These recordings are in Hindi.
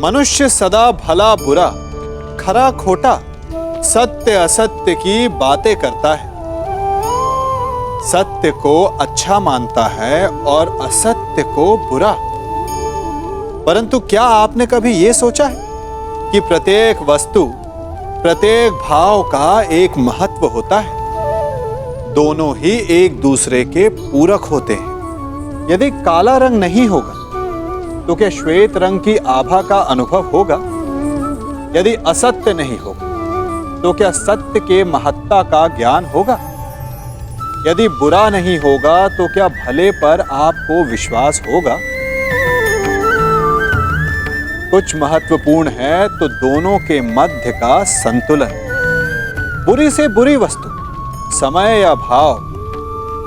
मनुष्य सदा भला बुरा, खरा खोटा, सत्य असत्य की बातें करता है। सत्य को अच्छा मानता है और असत्य को बुरा। परंतु क्या आपने कभी यह सोचा है कि प्रत्येक वस्तु, प्रत्येक भाव का एक महत्व होता है। दोनों ही एक दूसरे के पूरक होते हैं। यदि काला रंग नहीं होगा तो क्या श्वेत रंग की आभा का अनुभव होगा? यदि असत्य नहीं होगा तो क्या सत्य के महत्ता का ज्ञान होगा? यदि बुरा नहीं होगा तो क्या भले पर आपको विश्वास होगा? कुछ महत्वपूर्ण है तो दोनों के मध्य का संतुलन। बुरी से बुरी वस्तु, समय या भाव,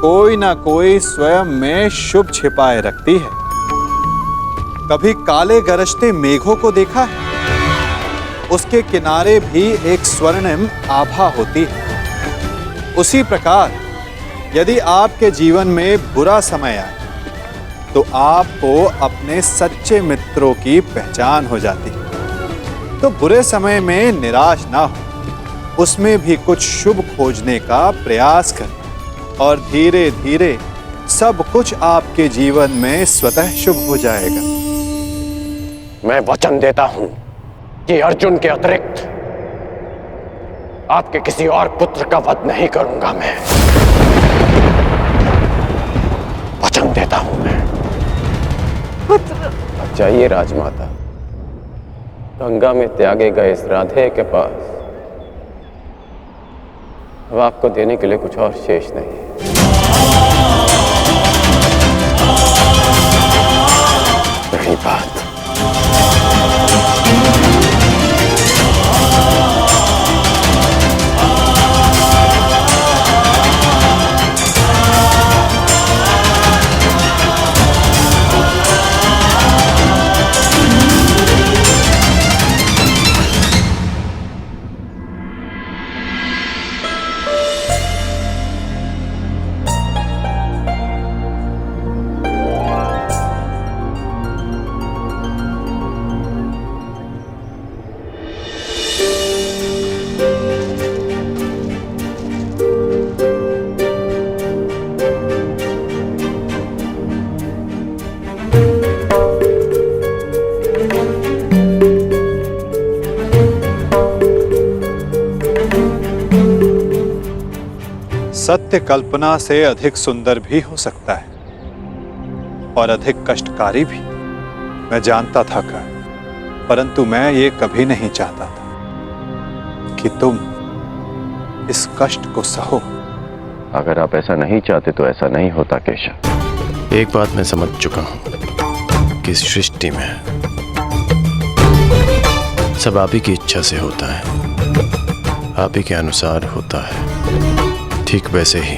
कोई ना कोई स्वयं में शुभ छिपाए रखती है। कभी काले गरजते मेघों को देखा है? उसके किनारे भी एक स्वर्णिम आभा होती है। उसी प्रकार यदि आपके जीवन में बुरा समय आए तो आपको अपने सच्चे मित्रों की पहचान हो जाती है। तो बुरे समय में निराश ना हो, उसमें भी कुछ शुभ खोजने का प्रयास करें और धीरे धीरे सब कुछ आपके जीवन में स्वतः शुभ हो जाएगा। मैं वचन देता हूं कि अर्जुन के अतिरिक्त आपके किसी और पुत्र का वध नहीं करूंगा। मैं वचन देता हूं। मैं पुत्र अब जाइए राजमाता, गंगा में त्यागे गए इस राधे के पास अब आपको देने के लिए कुछ और शेष नहीं है। रही बात सत्य कल्पना से अधिक सुंदर भी हो सकता है और अधिक कष्टकारी भी। मैं जानता था कर्ण, परंतु मैं ये कभी नहीं चाहता था कि तुम इस कष्ट को सहो। अगर आप ऐसा नहीं चाहते तो ऐसा नहीं होता केशव। एक बात मैं समझ चुका हूं कि इस सृष्टि में सब आप ही की इच्छा से होता है, आप ही के अनुसार होता है, ठीक वैसे ही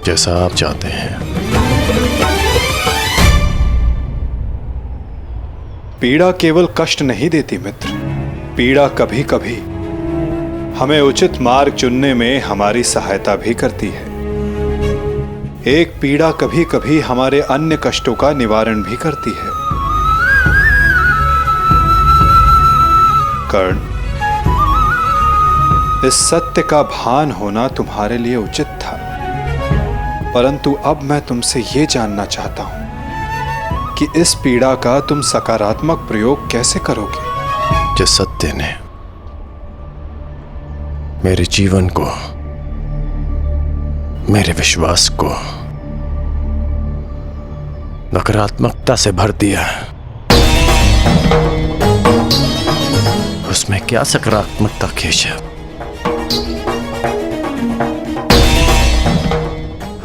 जैसा आप चाहते हैं। पीड़ा केवल कष्ट नहीं देती मित्र, पीड़ा कभी कभी हमें उचित मार्ग चुनने में हमारी सहायता भी करती है। एक पीड़ा कभी कभी हमारे अन्य कष्टों का निवारण भी करती है। कर्ण, इस सत्य का भान होना तुम्हारे लिए उचित था, परंतु अब मैं तुमसे ये जानना चाहता हूं कि इस पीड़ा का तुम सकारात्मक प्रयोग कैसे करोगे? जिस सत्य ने मेरे जीवन को, मेरे विश्वास को नकारात्मकता से भर दिया, उसमें क्या सकारात्मकता केशव?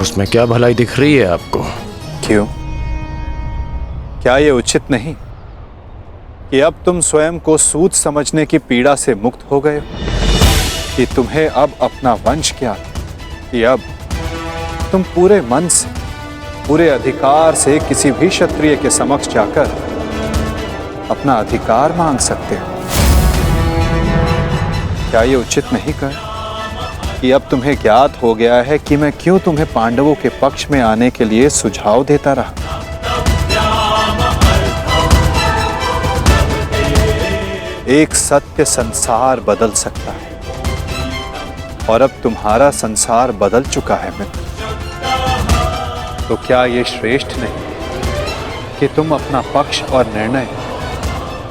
उसमें क्या भलाई दिख रही है आपको? क्यों? क्या यह उचित नहीं कि अब तुम स्वयं को सूझ समझने की पीड़ा से मुक्त हो गए हो? कि तुम्हें अब अपना वंश क्या है, कि अब तुम पूरे मन से, पूरे अधिकार से किसी भी क्षत्रिय के समक्ष जाकर अपना अधिकार मांग सकते हो? क्या ये उचित नहीं कर कि अब तुम्हें ज्ञात हो गया है कि मैं क्यों तुम्हें पांडवों के पक्ष में आने के लिए सुझाव देता रहा? एक सत्य संसार बदल सकता है, और अब तुम्हारा संसार बदल चुका है मित्र। तो क्या ये श्रेष्ठ नहीं कि तुम अपना पक्ष और निर्णय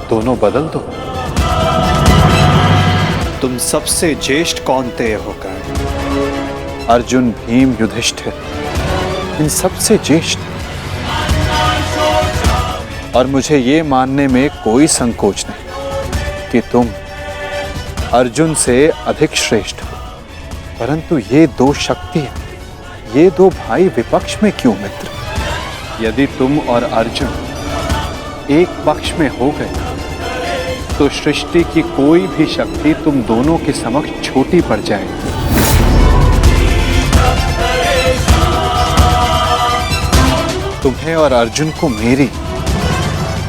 दोनों बदल दो? तुम सबसे ज्येष्ठ कौन्तेय होकर अर्जुन, भीम, युधिष्ठिर, इन सबसे ज्येष्ठ, और मुझे ये मानने में कोई संकोच नहीं कि तुम अर्जुन से अधिक श्रेष्ठ हो। परंतु ये दो शक्तियां, ये दो भाई विपक्ष में क्यों मित्र? यदि तुम और अर्जुन एक पक्ष में हो गए तो सृष्टि की कोई भी शक्ति तुम दोनों के समक्ष छोटी पड़ जाएगी। तुम्हें और अर्जुन को मेरी,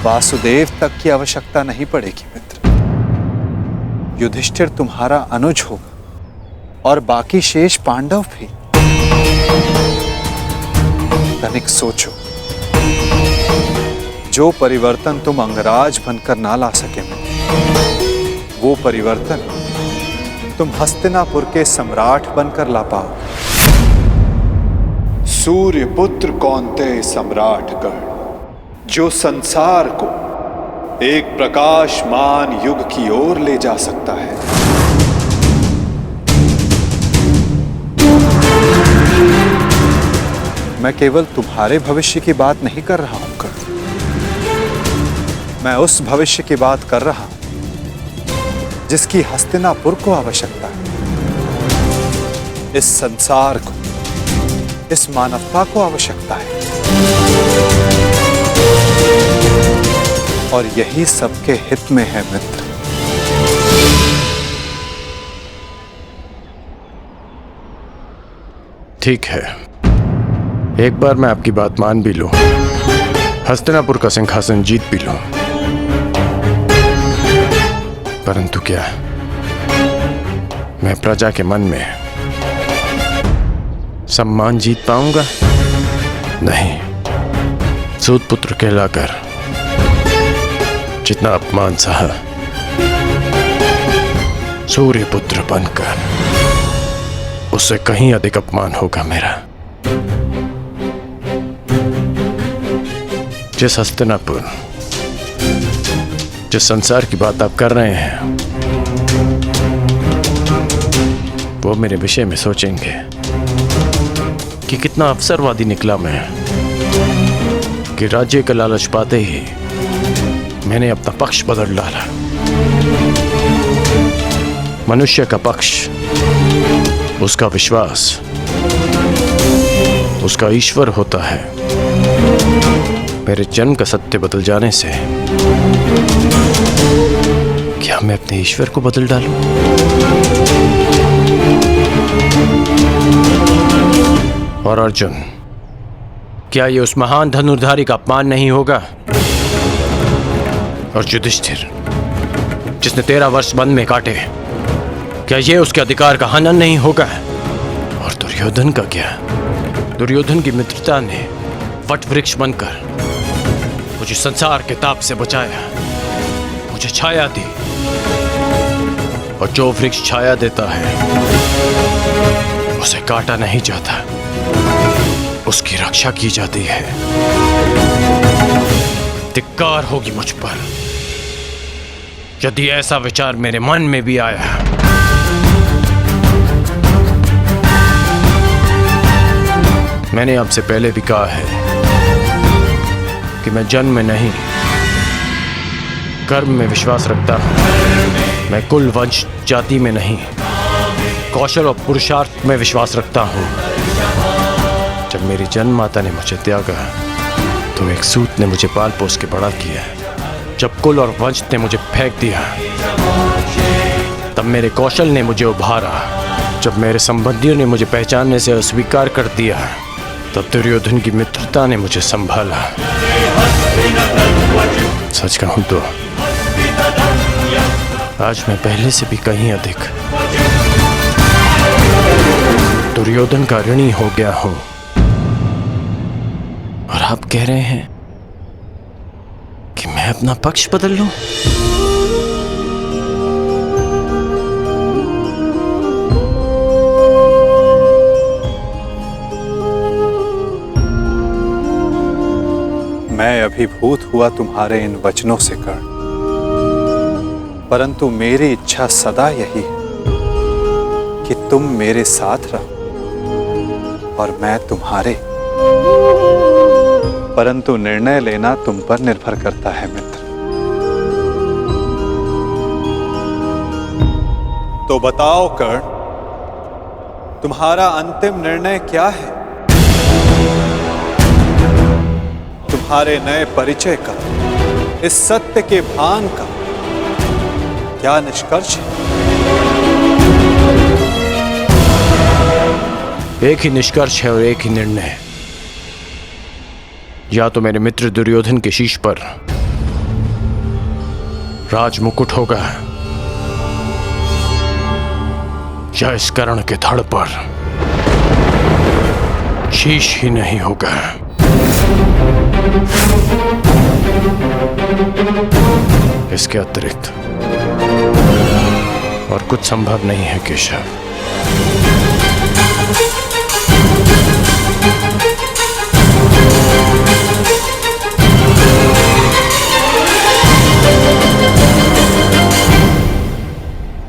वासुदेव तक की आवश्यकता नहीं पड़ेगी मित्र। युधिष्ठिर तुम्हारा अनुज होगा और बाकी शेष पांडव भी। तनिक सोचो, जो परिवर्तन तुम अंगराज बनकर ना ला सके मित्र, वो परिवर्तन तुम हस्तिनापुर के सम्राट बनकर ला पाओगे। सूर्य पुत्र कौन्तेय सम्राटगण, जो संसार को एक प्रकाशमान युग की ओर ले जा सकता है। मैं केवल तुम्हारे भविष्य की बात नहीं कर रहा हूं कर्ण, मैं उस भविष्य की बात कर रहा हूं जिसकी हस्तिनापुर को आवश्यकता है, इस संसार को, इस मानवता को आवश्यकता है। और यही सबके हित में है मित्र। ठीक है, एक बार मैं आपकी बात मान भी लूं, हस्तिनापुर का सिंहासन जीत भी लूं, परंतु क्या मैं प्रजा के मन में सम्मान जीत पाऊंगा? नहीं। सूत पुत्र कहलाकर जितना अपमान सहा, सूर्य पुत्र बनकर उससे कहीं अधिक अपमान होगा मेरा। जिस हस्तिनापुर, जिस संसार की बात आप कर रहे हैं, वो मेरे विषय में सोचेंगे कि कितना अवसरवादी निकला मैं, कि राज्य का लालच पाते ही मैंने अपना पक्ष बदल डाला। मनुष्य का पक्ष, उसका विश्वास, उसका ईश्वर होता है। मेरे जन्म का सत्य बदल जाने से क्या मैं अपने ईश्वर को बदल डालूं? और अर्जुन, क्या ये उस महान धनुर्धारी का अपमान नहीं होगा? और युधिष्ठिर, जिसने 13 वर्ष वन में काटे, क्या ये उसके अधिकार का हनन नहीं होगा? और दुर्योधन का क्या? दुर्योधन की मित्रता ने वट वृक्ष बनकर मुझे संसार के ताप से बचाया, मुझे छाया दी, और जो वृक्ष छाया देता है उसे काटा नहीं जाता, उसकी रक्षा की जाती है। धिक्कार होगी मुझ पर यदि ऐसा विचार मेरे मन में भी आया। मैंने आपसे पहले भी कहा है कि मैं जन्म में नहीं, कर्म में विश्वास रखता हूं। मैं कुल, वंश, जाति में नहीं, कौशल और पुरुषार्थ में विश्वास रखता हूं। जब मेरी जन्म माता ने मुझे त्यागा तो एक सूत ने मुझे पाल पोस के बड़ा किया। जब कुल और वंश ने मुझे फेंक दिया तब मेरे कौशल ने मुझे उभारा। जब मेरे संबंधियों ने मुझे पहचानने से अस्वीकार कर दिया तब दुर्योधन की मित्रता ने मुझे संभाला। सच कहूं तो आज मैं पहले से भी कहीं अधिक दुर्योधन का ऋणी हो गया हूं। और आप कह रहे हैं कि मैं अपना पक्ष बदल लूं? मैं अभिभूत हुआ तुम्हारे इन वचनों से कर्ण, परंतु मेरी इच्छा सदा यही है कि तुम मेरे साथ रहो और मैं तुम्हारे। परंतु निर्णय लेना तुम पर निर्भर करता है मित्र। तो बताओ कर्ण, तुम्हारा अंतिम निर्णय क्या है? तुम्हारे नए परिचय का, इस सत्य के भान का क्या निष्कर्ष है? एक ही निष्कर्ष है और एक ही निर्णय। या तो मेरे मित्र दुर्योधन के शीश पर राज मुकुट होगा, या इस कर्ण के धड़ पर शीश ही नहीं होगा। इसके अतिरिक्त और कुछ संभव नहीं है केशव।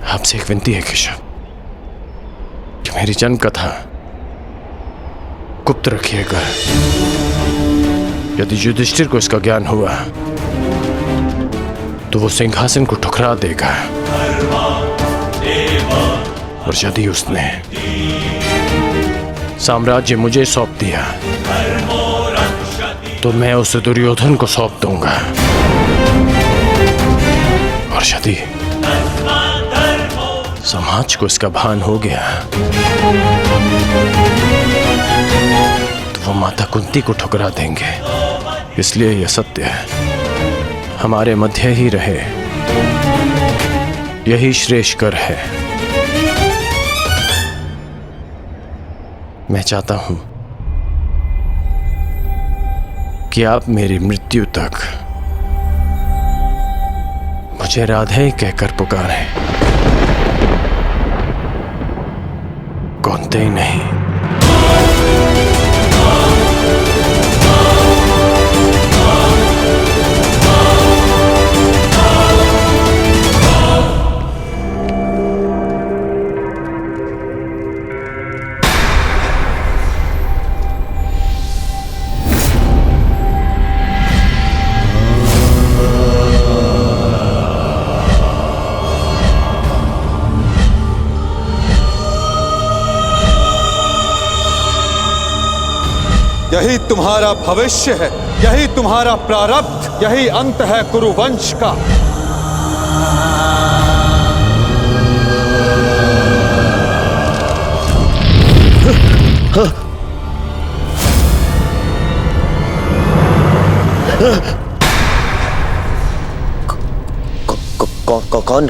आपसे एक विनती है केशव कि मेरी जन्म कथा गुप्त रखिएगा। यदि युधिष्ठिर को इसका ज्ञान हुआ तो वो सिंहासन को ठुकरा देगा, और यदि उसने साम्राज्य मुझे सौंप दिया तो मैं उसे दुर्योधन को सौंप दूंगा। और यदि समाज को इसका भान हो गया तो वो माता कुंती को ठुकरा देंगे। इसलिए यह सत्य है हमारे मध्य ही रहे, यही श्रेष्ठकर है। मैं चाहता हूं कि आप मेरी मृत्यु तक मुझे राधे कहकर पुकारें, कौनते ही नहीं। यही तुम्हारा भविष्य है, यही तुम्हारा प्रारब्ध, यही अंत है कुरुवंश का।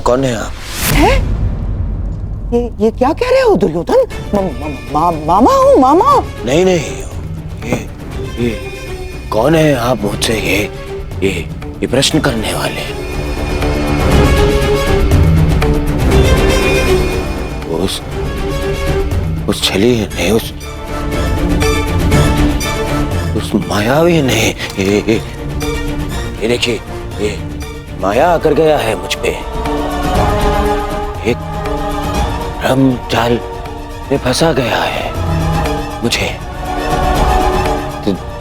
कौन है आप? है? ये क्या कह रहे हो दुर्योधन? मामा हूँ, मामा। नहीं, ये कौन है आप मुझसे ये प्रश्न करने वाले? उस छली ने, उस मायावी ने, ये देखिए, ये माया कर गया है मुझ पे। एक भ्रम जाल में फंसा गया है मुझे।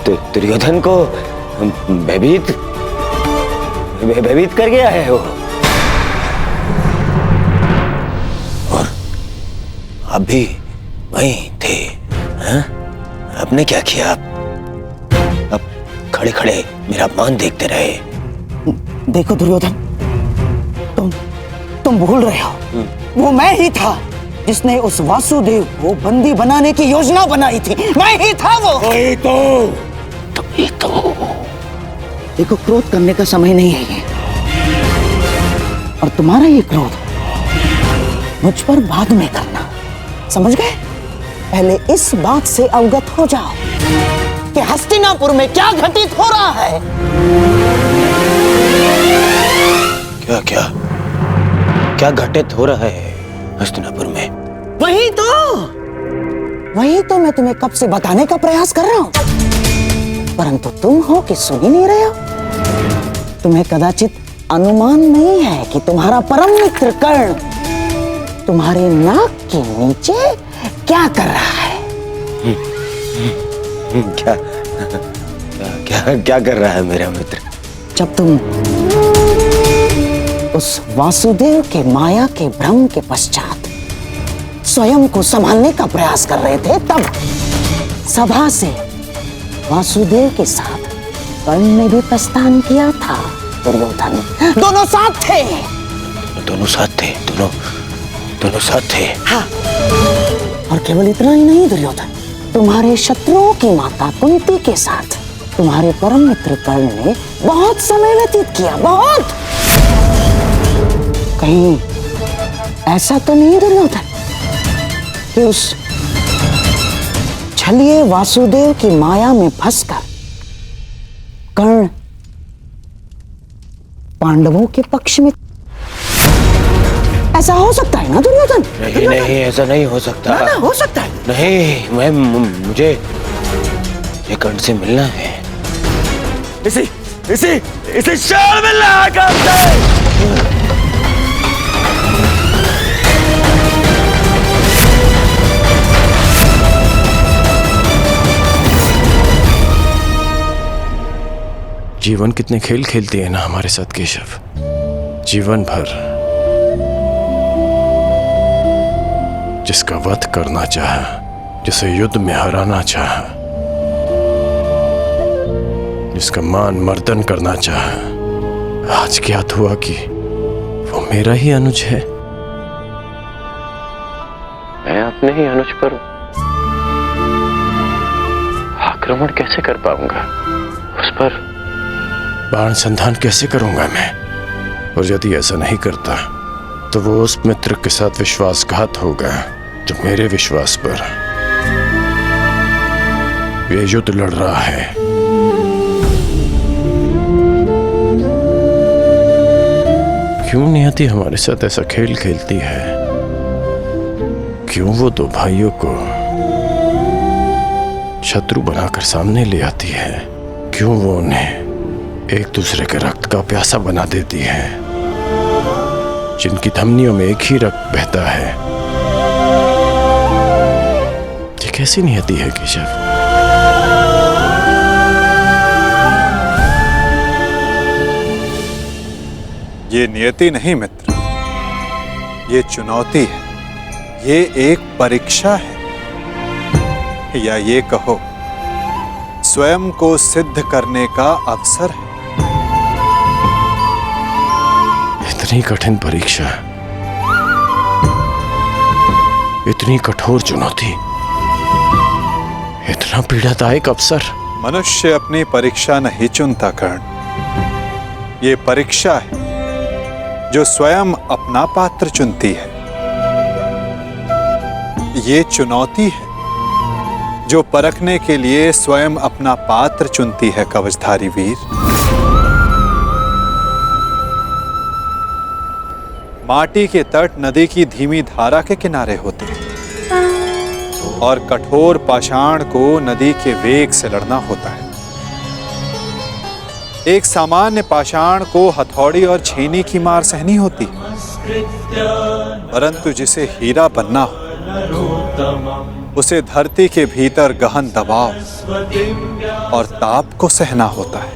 दुर्योधन को भयभीत कर गया है वो। और आप भी वहीं थे, हाँ? आपने क्या किया? अब खड़े खड़े मेरा अपमान देखते रहे। देखो दुर्योधन, तुम भूल रहे हो, वो मैं ही था जिसने उस वासुदेव को बंदी बनाने की योजना बनाई थी। मैं ही था वो। तो देखो, क्रोध करने का समय नहीं है ये, और तुम्हारा ये क्रोध मुझ पर बाद में करना, समझ गए? पहले इस बात से अवगत हो जाओ कि हस्तिनापुर में क्या घटित हो रहा है। क्या घटित हो रहा है हस्तिनापुर में? वही तो मैं तुम्हें कब से बताने का प्रयास कर रहा हूं। परंतु तुम हो कि सुन ही नहीं रहे हो। तुम्हें कदाचित अनुमान नहीं है कि तुम्हारा परम मित्र कर्ण तुम्हारे नाक के नीचे क्या कर रहा है। क्या क्या क्या कर रहा है मेरा मित्र? जब तुम उस वासुदेव के माया के भ्रम के पश्चात स्वयं को संभालने का प्रयास कर रहे थे, तब सभा से वासुदेव के साथ कर्ण ने भी प्रस्थान किया था। दुर्योधन दोनों साथ थे। दोनों साथ थे, दोनों साथ थे। हाँ, और केवल इतना ही नहीं दुर्योधन, तुम्हारे शत्रुओं की माता कुंती के साथ तुम्हारे परम मित्र कर्ण ने बहुत समय व्यतीत किया, बहुत। कहीं ऐसा तो नहीं दुर्योधन कि उस छलिए वासुदेव की माया में फंसकर कर्ण पांडवों के पक्ष में? ऐसा हो सकता है ना दुर्योधन? नहीं नहीं, ऐसा नहीं हो सकता। ना, हो सकता है। नहीं, मुझे ये कर्ण से मिलना है। इसे शाल मिलना है। जीवन कितने खेल खेलती है ना हमारे साथ केशव। जीवन भर जिसका वध करना चाहा, जिसे युद्ध में हराना चाहा, जिसका मान मर्दन करना चाहा, आज ज्ञात हुआ कि वो मेरा ही अनुज है। मैं अपने ही अनुज पर आक्रमण कैसे कर पाऊंगा? उस पर बाण संधान कैसे करूंगा मैं? और यदि ऐसा नहीं करता तो वो उस मित्र के साथ विश्वासघात होगा जो मेरे विश्वास पर ये युद्ध लड़ रहा है। क्यों नियति हमारे साथ ऐसा खेल खेलती है? क्यों वो दो भाइयों को शत्रु बनाकर सामने ले आती है? क्यों वो उन्हें एक दूसरे के रक्त का प्यासा बना देती है, जिनकी धमनियों में एक ही रक्त बहता है? ये कैसी नियति है केशव? ये नियति नहीं मित्र, ये चुनौती है, ये एक परीक्षा है, या ये कहो स्वयं को सिद्ध करने का अवसर है। इतनी कठिन परीक्षा, इतनी कठोर चुनौती, इतना पीड़ादायक अवसर। मनुष्य अपनी परीक्षा नहीं चुनता कर्ण, ये परीक्षा है जो स्वयं अपना पात्र चुनती है। ये चुनौती है जो परखने के लिए स्वयं अपना पात्र चुनती है कवचधारी वीर। माटी के तट नदी की धीमी धारा के किनारे होते हैं और कठोर पाषाण को नदी के वेग से लड़ना होता है। एक सामान्य पाषाण को हथौड़ी और छेनी की मार सहनी होती है, परंतु जिसे हीरा बनना हो उसे धरती के भीतर गहन दबाव और ताप को सहना होता है।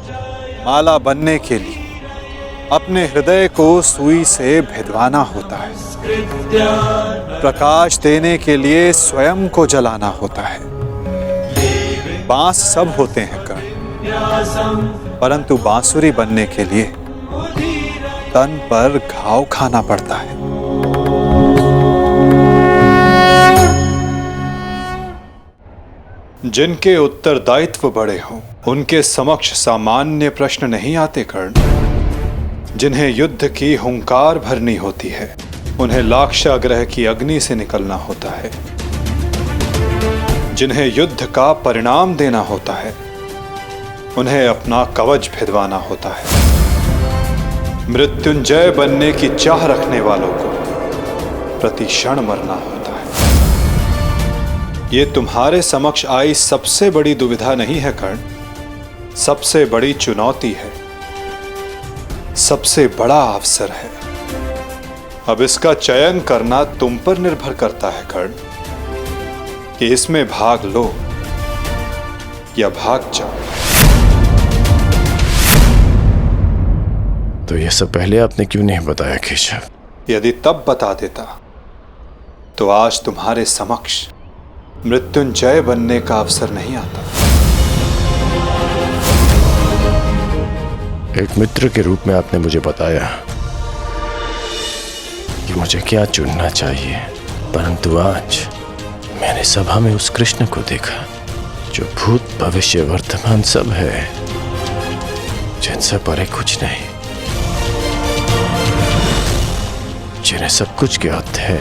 माला बनने के लिए अपने हृदय को सुई से भिदवाना होता है। प्रकाश देने के लिए स्वयं को जलाना होता है। बांस सब होते हैं कर्ण, परंतु बांसुरी बनने के लिए तन पर घाव खाना पड़ता है। जिनके उत्तरदायित्व बड़े हों उनके समक्ष सामान्य प्रश्न नहीं आते कर्ण। जिन्हें युद्ध की हुंकार भरनी होती है उन्हें लाक्षागृह की अग्नि से निकलना होता है। जिन्हें युद्ध का परिणाम देना होता है उन्हें अपना कवच भिदवाना होता है। मृत्युंजय बनने की चाह रखने वालों को प्रति क्षण मरना होता है। ये तुम्हारे समक्ष आई सबसे बड़ी दुविधा नहीं है कर्ण, सबसे बड़ी चुनौती है, सबसे बड़ा अवसर है। अब इसका चयन करना तुम पर निर्भर करता है कर्ण, कि इसमें भाग लो या भाग जाओ। तो ये सब पहले आपने क्यों नहीं बताया केशव? यदि तब बता देता तो आज तुम्हारे समक्ष मृत्युंजय बनने का अवसर नहीं आता। एक मित्र के रूप में आपने मुझे बताया कि मुझे क्या चुनना चाहिए, परंतु आज मैंने सभा में उस कृष्ण को देखा जो भूत भविष्य वर्तमान सब है, जिनसे परे कुछ नहीं, जिन्हें सब कुछ ज्ञात है।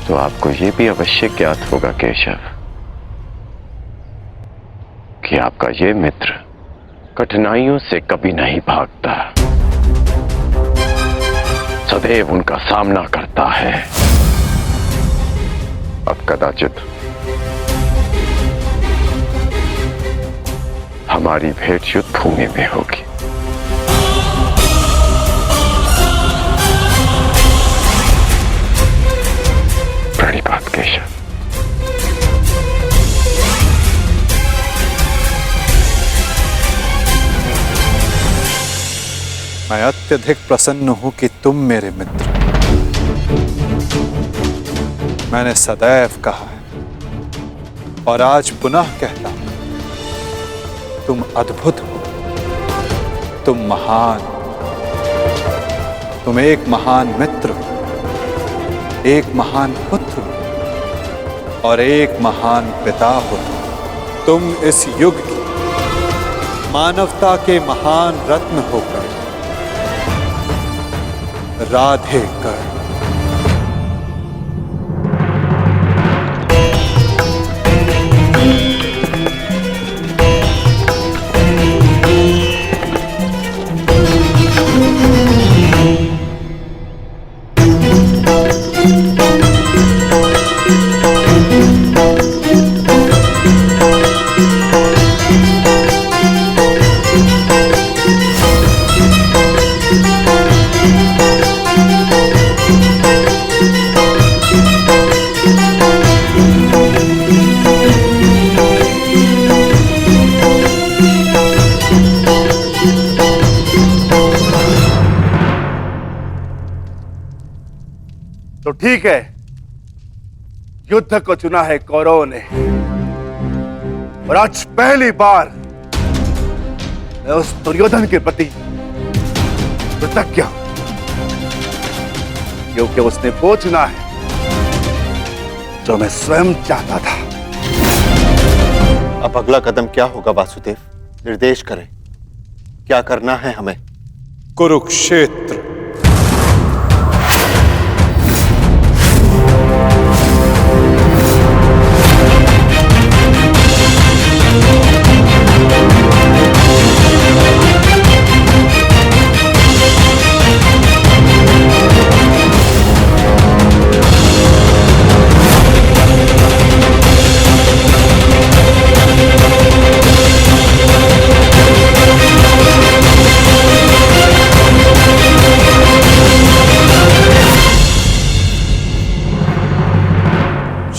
तो आपको यह भी अवश्य ज्ञात होगा केशव कि आपका ये मित्र कठिनाइयों से कभी नहीं भागता, सदैव उनका सामना करता है। अब कदाचित हमारी भेंट युद्ध भूमि में होगी। प्रणिपात केशव। मैं अत्यधिक प्रसन्न हूं कि तुम मेरे मित्र। मैंने सदैव कहा है और आज पुनः कहता हूं, तुम अद्भुत हो, तुम महान, तुम एक महान मित्र हो, एक महान पुत्र हो और एक महान पिता हो। तुम इस युग की मानवता के महान रत्न होकर राधे कर। तो ठीक है, युद्ध को चुना है कौरवों ने और आज पहली बार मैं उस दुर्योधन के प्रति कृतज्ञ हूं, क्योंकि उसने वो चुना है जो मैं स्वयं चाहता था। अब अगला कदम क्या होगा वासुदेव? निर्देश करें, क्या करना है हमें? कुरुक्षेत्र।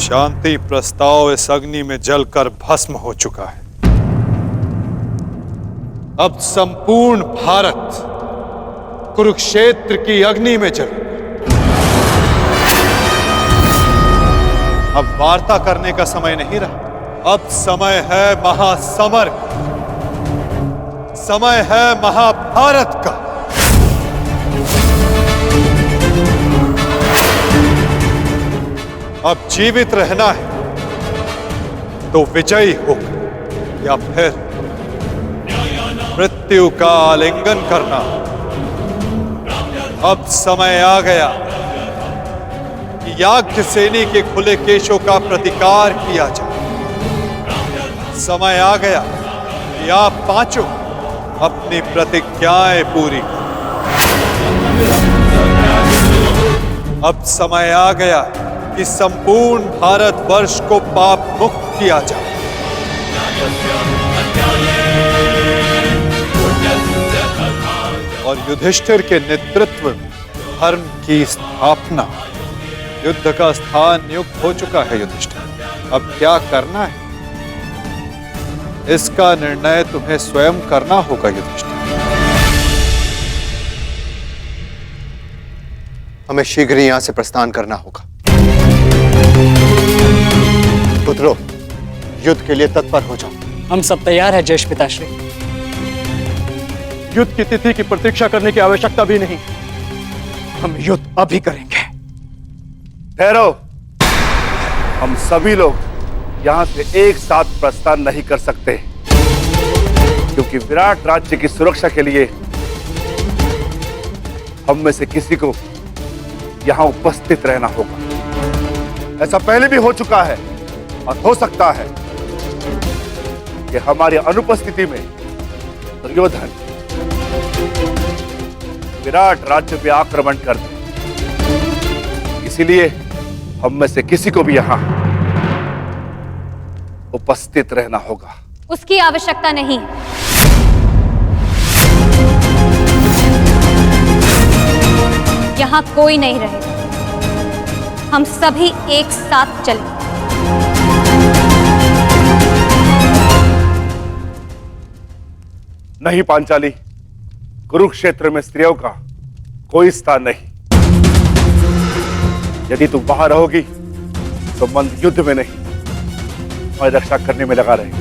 शांति प्रस्ताव इस अग्नि में जलकर भस्म हो चुका है। अब संपूर्ण भारत कुरुक्षेत्र की अग्नि में जल। अब वार्ता करने का समय नहीं रहा, अब समय है महासमर का, समय है महाभारत का। अब जीवित रहना है तो विजयी होकर या फिर मृत्यु का आलिंगन करना। अब समय आ गया कि याज्ञसेनी के खुले केशों का प्रतिकार किया जाए। समय आ गया कि आप पांचों अपनी प्रतिज्ञाएं पूरी करें। अब समय आ गया कि संपूर्ण भारतवर्ष को पाप मुक्त किया जाए। और युधिष्ठिर के नेतृत्व में धर्म की स्थापना। युद्ध का स्थान नियुक्त हो चुका है युधिष्ठिर, अब क्या करना है इसका निर्णय तुम्हें स्वयं करना होगा युधिष्ठिर। हमें शीघ्र ही यहां से प्रस्थान करना होगा। पुत्रों, युद्ध के लिए तत्पर हो जाओ। हम सब तैयार हैं ज्येष्ठ पिताश्री। युद्ध की तिथि की प्रतीक्षा करने की आवश्यकता भी नहीं, हम युद्ध अभी करेंगे। ठहरो, हम सभी लोग यहां से एक साथ प्रस्थान नहीं कर सकते, क्योंकि विराट राज्य की सुरक्षा के लिए हम में से किसी को यहां उपस्थित रहना होगा। ऐसा पहले भी हो चुका है और हो सकता है कि हमारी अनुपस्थिति में दुर्योधन विराट राज्य पे आक्रमण कर दे। इसीलिए हम में से किसी को भी यहां उपस्थित रहना होगा। उसकी आवश्यकता नहीं। यहां कोई नहीं रहेगा, हम सभी एक साथ चलें। नहीं पांचाली, कुरुक्षेत्र में स्त्रियों का कोई स्थान नहीं। यदि तुम वहां रहोगी तो मंद युद्ध में नहीं, हमारी रक्षा करने में लगा रहेगा।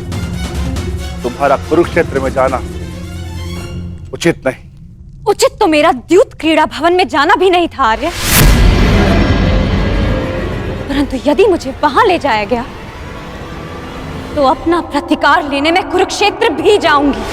तुम्हारा कुरुक्षेत्र में जाना उचित नहीं। उचित तो मेरा द्यूत क्रीड़ा भवन में जाना भी नहीं था आर्य, परंतु यदि मुझे वहां ले जाया गया तो अपना प्रतिकार लेने में कुरुक्षेत्र भी जाऊंगी।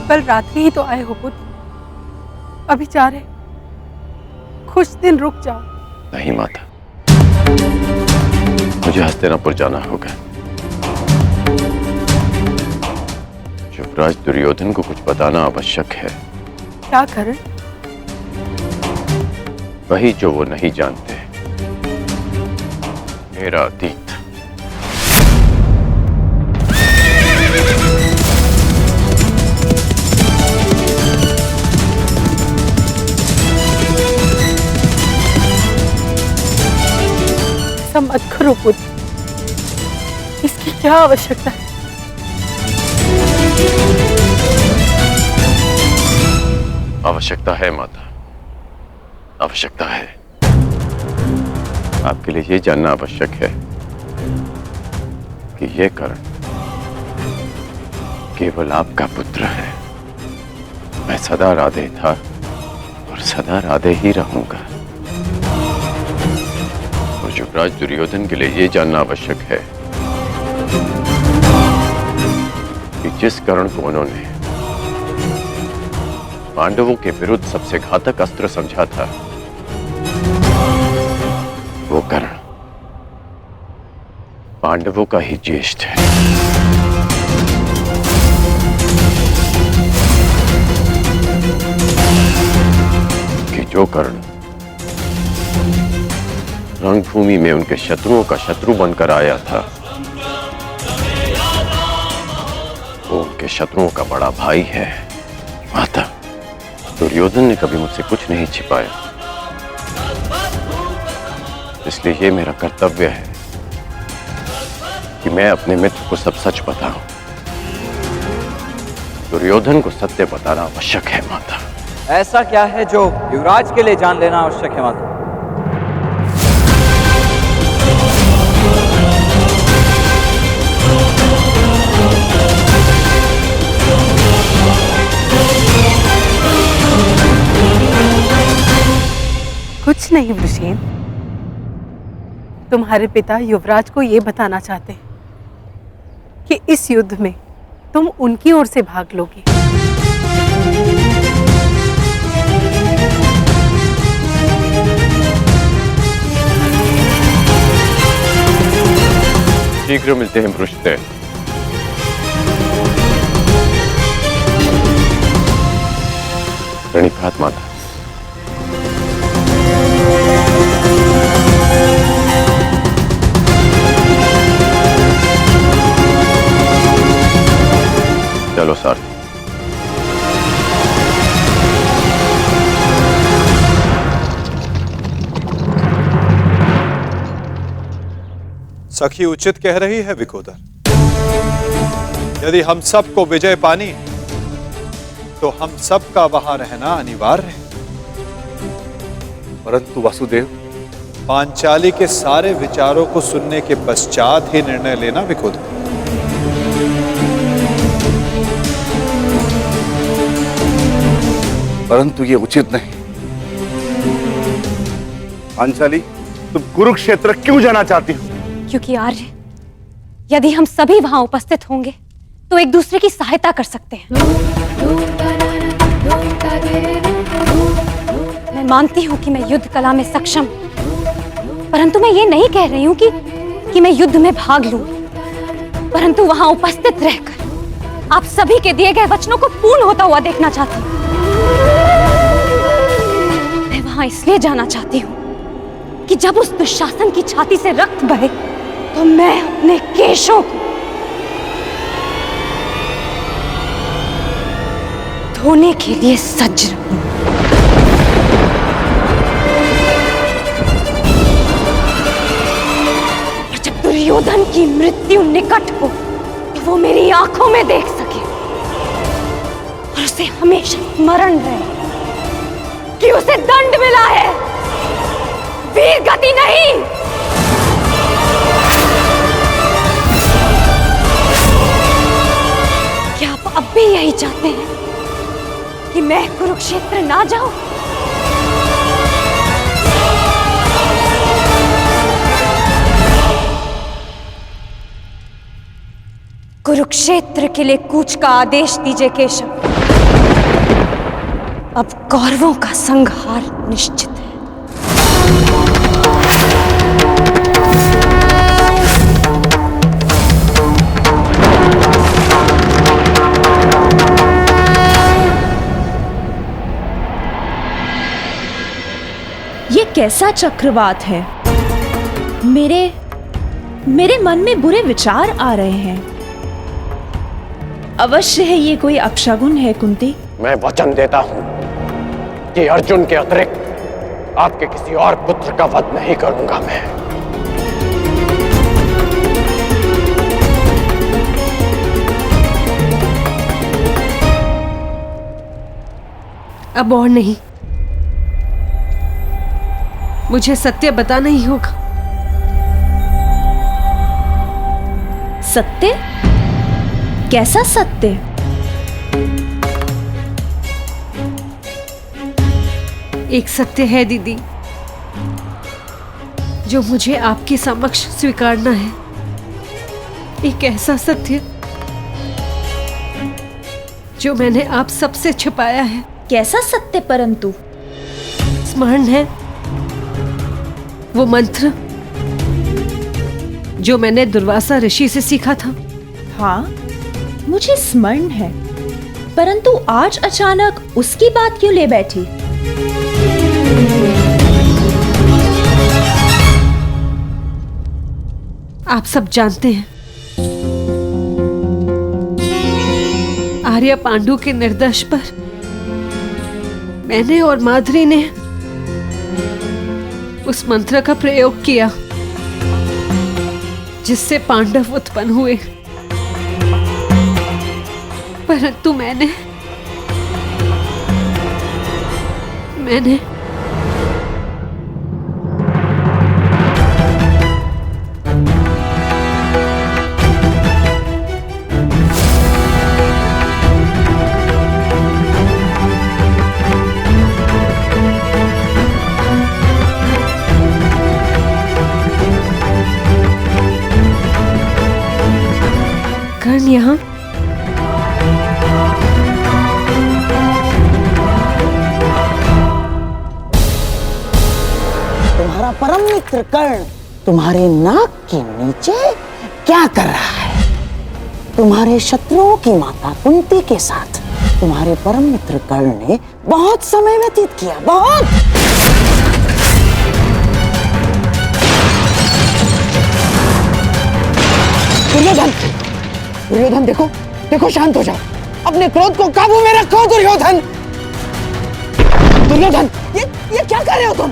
कल रात्रि ही तो आए हो पुत्र, अभी जा रहे, कुछ दिन रुक जाओ। नहीं माता, मुझे हस्तिनापुर जाना होगा। युवराज दुर्योधन को कुछ बताना आवश्यक है। क्या कारण? वही जो वो नहीं जानते, मेरा अतीत। मत करो पुत्र, इसकी क्या आवश्यकता है? आवश्यकता है माता, आवश्यकता है। आपके लिए ये जानना आवश्यक है कि ये कर्ण केवल आपका पुत्र है। मैं सदा राधे था और सदा राधे ही रहूंगा। युवराज दुर्योधन के लिए यह जानना आवश्यक है कि जिस कर्ण को उन्होंने पांडवों के विरुद्ध सबसे घातक अस्त्र समझा था, वो कर्ण पांडवों का ही ज्येष्ठ है। कि जो कर्ण रणभूमि में उनके शत्रुओं का शत्रु बनकर आया था, वो उनके शत्रुओं का बड़ा भाई है। माता, दुर्योधन ने कभी मुझसे कुछ नहीं छिपाया, इसलिए ये मेरा कर्तव्य है कि मैं अपने मित्र को सब सच बताऊं। दुर्योधन को सत्य बताना आवश्यक है माता। ऐसा क्या है जो युवराज के लिए जान लेना आवश्यक है माता? कुछ नहीं वृषेण, तुम्हारे पिता युवराज को यह बताना चाहते हैं कि इस युद्ध में तुम उनकी ओर से भाग लोगे। शीघ्र मिलते हैं पृष्ठदेव। प्रणिपात माता। चलो सारथी। सखी उचित कह रही है विकोदर। यदि हम सबको विजय पानी तो हम सबका वहां रहना अनिवार्य है। परंतु वासुदेव, पांचाली के सारे विचारों को सुनने के पश्चात ही निर्णय लेना विकोदर। परंतु ये उचित नहीं। पांचाली, तुम कुरुक्षेत्र क्यों जाना चाहती हो? क्योंकि आर्य, यदि हम सभी वहां उपस्थित होंगे तो एक दूसरे की सहायता कर सकते हैं। मैं मानती हूं कि मैं युद्ध कला में सक्षम हूं, परंतु मैं ये नहीं कह रही हूं कि मैं युद्ध में भाग लूं, परंतु वहां उपस्थित रहकर आप सभी के दिए गए वचनों को पूर्ण होता हुआ देखना चाहती हूं। मैं वहां इसलिए जाना चाहती हूं कि जब उस दुशासन की छाती से रक्त बहे तो मैं अपने केशों को धोने के लिए सज्ज रहूं। और जब दुर्योधन की मृत्यु निकट हो तो वो मेरी आंखों में देख सके और उसे हमेशा स्मरण रहे कि उसे दंड मिला है, वीर गति नहीं। क्या आप अब भी यही चाहते हैं कि मैं कुरुक्षेत्र ना जाऊं? कुरुक्षेत्र के लिए कूच का आदेश दीजिए केशव। अब कौरवों का संहार निश्चित है। ये कैसा चक्रवात है? मेरे मन में बुरे विचार आ रहे हैं। अवश्य है ये कोई अपशगुन है कुंती। मैं वचन देता हूं कि अर्जुन के अतिरिक्त आपके किसी और पुत्र का वध नहीं करूंगा मैं। अब और नहीं, मुझे सत्य बताना ही होगा। सत्य? कैसा सत्य? एक सत्य है दीदी, जो मुझे आपके समक्ष स्वीकारना है। एक ऐसा सत्य जो मैंने आप सबसे छिपाया है। कैसा सत्य? परंतु स्मरण है वो मंत्र जो मैंने दुर्वासा ऋषि से सीखा था? हाँ, मुझे स्मरण है, परंतु आज अचानक उसकी बात क्यों ले बैठी? आप सब जानते हैं, आर्य पांडु के निर्देश पर मैंने और माधुरी ने उस मंत्र का प्रयोग किया जिससे पांडव उत्पन्न हुए, परंतु मैंने कर्ण यहाँ तुम्हारा परम मित्र कर्ण तुम्हारे नाक के नीचे क्या कर रहा है? तुम्हारे शत्रुओं की माता कुंती के साथ तुम्हारे परम मित्र कर्ण ने बहुत समय व्यतीत किया, बहुत। दुर्योधन, दुर्योधन देखो, देखो, शांत हो जाओ। अपने क्रोध को काबू में रखो दुर्योधन। दुर्योधन, ये क्या कर रहे हो तुम?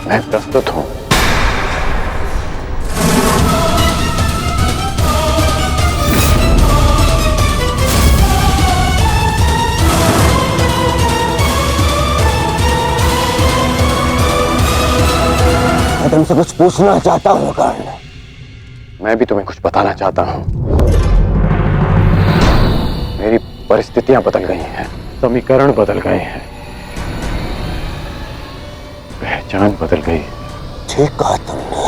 मैं प्रस्तुत हूं। मैं तुमसे कुछ पूछना चाहता हूँ कर्ण। मैं भी तुम्हें कुछ बताना चाहता हूं। मेरी परिस्थितियां बदल गई हैं, समीकरण बदल गए हैं, पहचान बदल गई। ठीक कहा तुमने,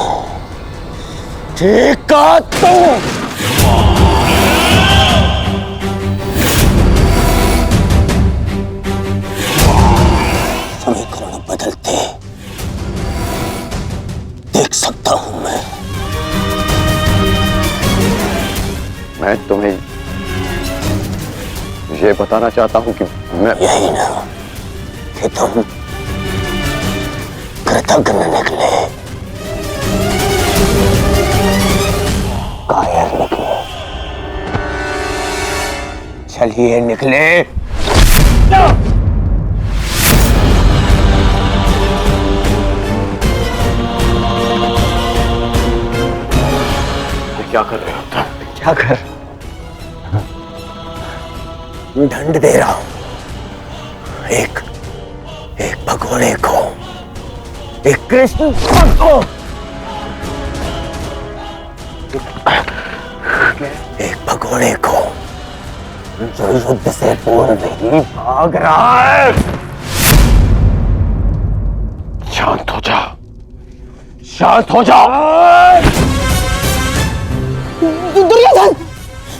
ठीक कहा तुम। समीकरण बदलते देख सकता हूं मैं तुम्हें ये बताना चाहता हूं कि मैं यही ना कि तुम कृतज्ञ निकले, कायर निकले, चलिए निकले। क्या कर रहे हो? क्या कर? दंड दे रहा हूं एक भगोड़े को, एक कृष्ण को, एक भगोड़े को जो युद्ध से पूर्व ही भाग रहा है। शांत हो जा, शांत हो जा। दुर्योधन,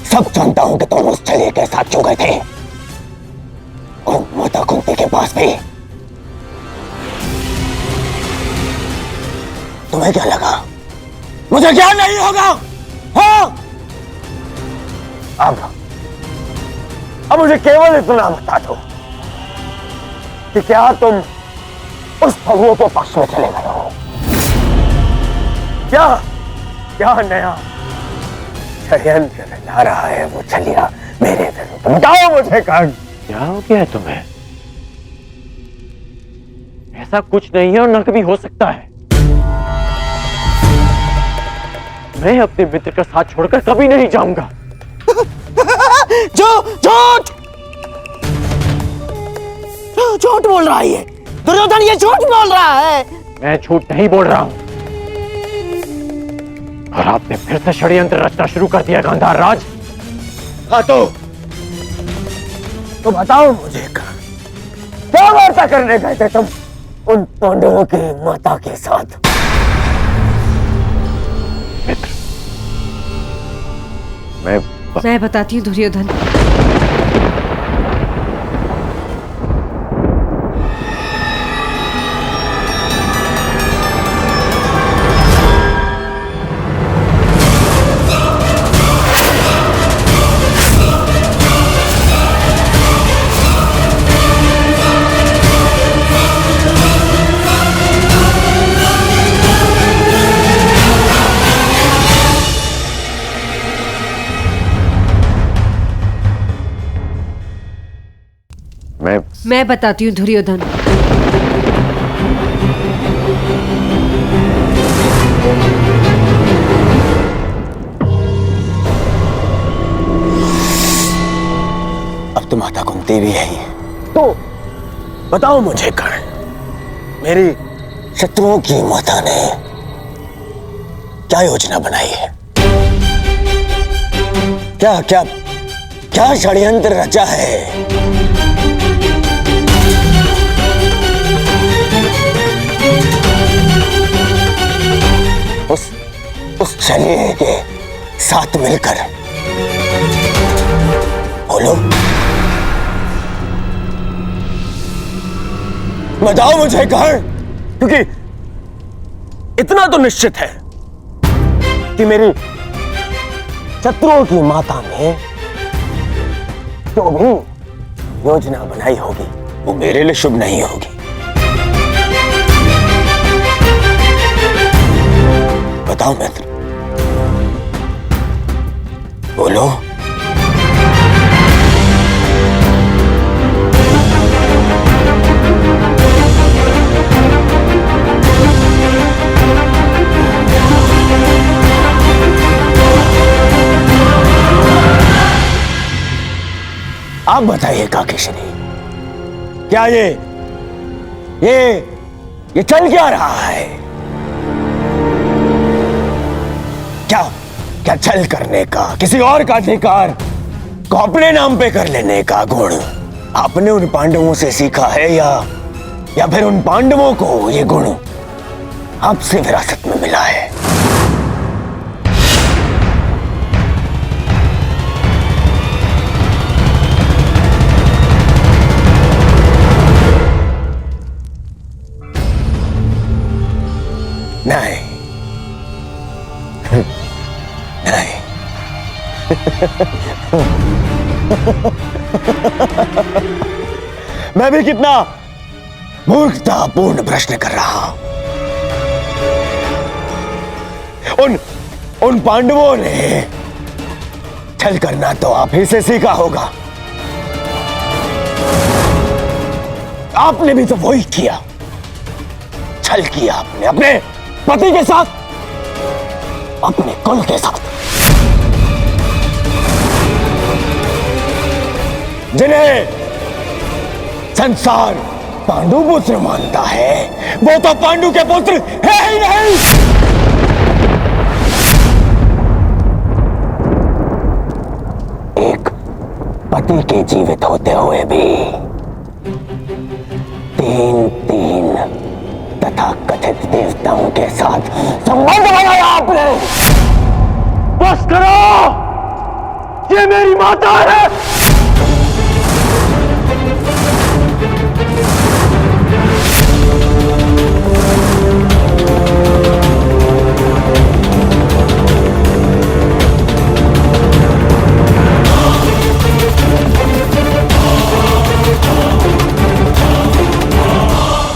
सब जानता हूं कि तुम उस छलिए के साथ क्यों गए थे, और माता कुंती के पास भी। तुम्हें क्या लगा मुझे क्या नहीं होगा? हाँ? अब मुझे केवल इतना बता दो कि क्या तुम उस फगुओं के पक्ष में चले गए हो? क्या नया षड्यंत्र ला रहा है वो छलिया मेरे विरुद्ध? बताओ मुझे कर्ण। क्या हो गया है तुम्हें? ऐसा कुछ नहीं है और न कभी हो सकता है। मैं अपने मित्र का साथ छोड़कर कभी नहीं जाऊंगा। झूठ बोल रहा है ये दुर्योधन, ये झूठ बोल रहा है। मैं झूठ नहीं बोल रहा हूं, और आपने फिर से षड्यंत्र रचना शुरू कर दिया गांधार राज। हाँ तो बताओ मुझे क्या वार्ता करने गए थे तुम उन पांडवों की माता के साथ? मित्र, मैं बताती हूँ दुर्योधन। मैं बताती हूँ दुर्योधन। अब तो माता कुंती भी है, तो बताओ मुझे कर्ण, मेरी शत्रुओं की माता ने क्या योजना बनाई है? क्या क्या क्या षड्यंत्र रचा है? उस छलिए के साथ मिलकर बोलो, बताओ मुझे कर्ण, क्योंकि इतना तो निश्चित है कि मेरी शत्रुओं की माता ने जो भी योजना बनाई होगी वो मेरे लिए शुभ नहीं होगी। बताओ मित्र, बोलो। आप बताइए काकेश्वरी, क्या ये चल क्या रहा है? क्या छल करने का, किसी और का अधिकार को अपने नाम पे कर लेने का गुण आपने उन पांडवों से सीखा है, या फिर उन पांडवों को ये गुण आपसे विरासत में मिला है? नहीं नहीं मैं भी कितना मूर्खतापूर्ण प्रश्न कर रहा हूं। उन पांडवों ने छल करना तो आप ही से सीखा होगा। आपने भी तो वही किया, छल किया आपने अपने पति के साथ, अपने कुल के साथ। जिन्हें संसार पांडु पुत्र मानता है, वो तो पांडु के पुत्र है ही नहीं। एक पति के जीवित होते हुए भी तीन तथा कथित देवताओं के साथ संबंध बनाया आपने। बस करो, ये मेरी माता है।